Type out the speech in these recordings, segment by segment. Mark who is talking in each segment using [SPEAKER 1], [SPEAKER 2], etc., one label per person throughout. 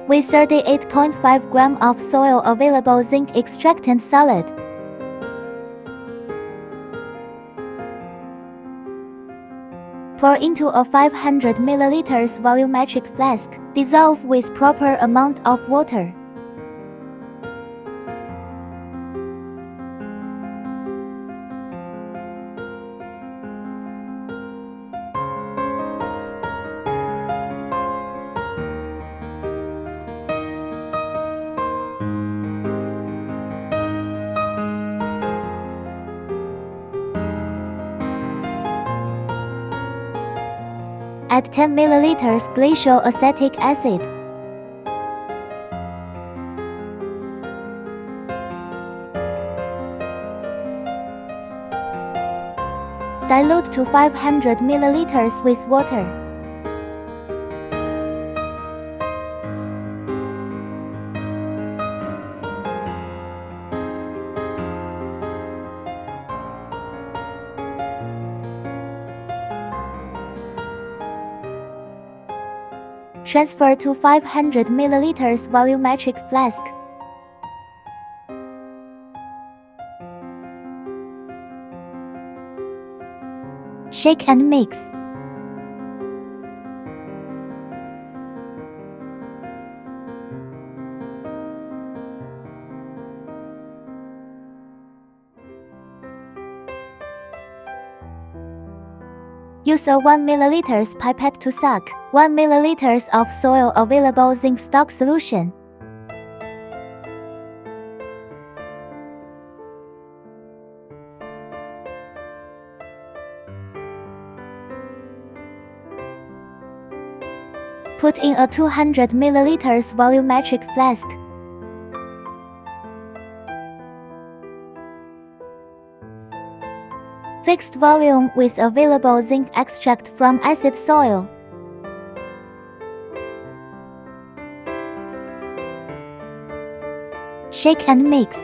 [SPEAKER 1] with 38.5 gram of soil available zinc extractant solid. Pour into a 500 ml volumetric flask. Dissolve with proper amount of water. Add 10 ml glacial acetic acid. Dilute to 500 ml with water. Transfer to 500 ml volumetric flask. Shake and mix. Use a 1 ml pipette to suck 1 ml of soil available zinc stock solution. Put in a 200 ml volumetric flask. Fixed volume with available zinc extract from acid soil. Shake and mix.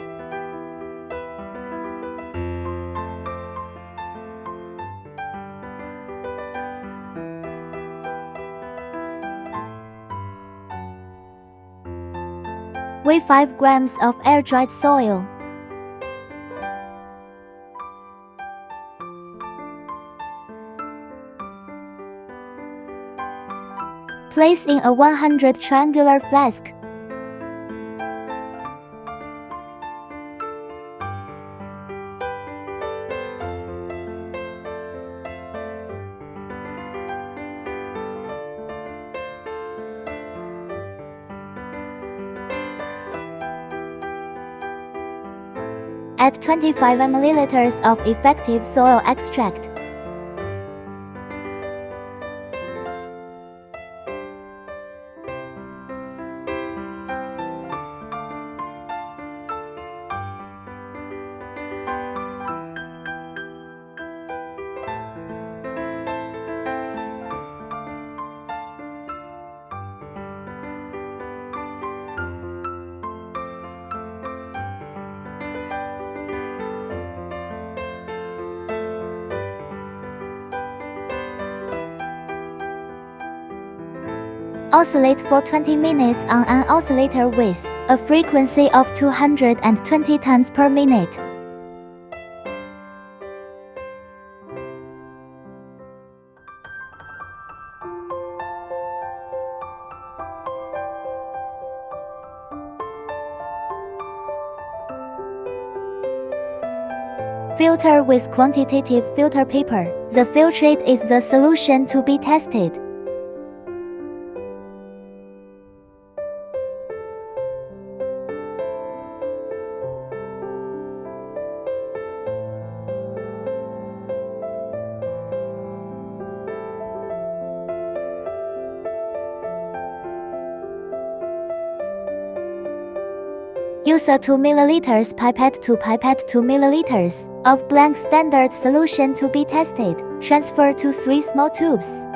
[SPEAKER 1] Weigh 5 grams of air-dried soil. Place in a 100 triangular flask. Add 25 ml of effective soil extract. Oscillate for 20 minutes on an oscillator with a frequency of 220 times per minute. Filter with quantitative filter paper. The filtrate is the solution to be tested. Use a 2 ml pipette to pipette 2 ml of blank standard solution to be tested. Transfer to 3 small tubes.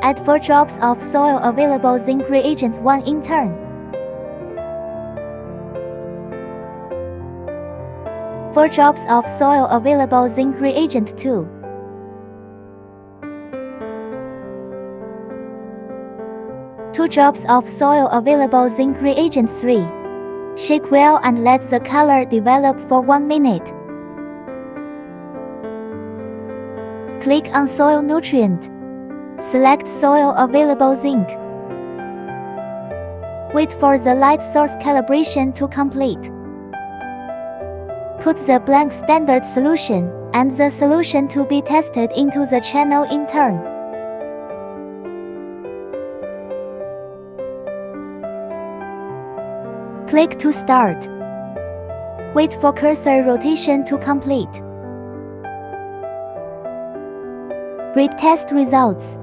[SPEAKER 1] Add 4 drops of soil available zinc reagent 1 in turn. 4 drops of soil available zinc reagent 2. 2 drops of soil available zinc reagent 3. Shake well and let the color develop for 1 minute. Click on Soil Nutrient. Select Soil Available Zinc. Wait for the light source calibration to complete. Put the blank standard solution and the solution to be tested into the channel in turn. Click to start. Wait for cursor rotation to complete. Read test results.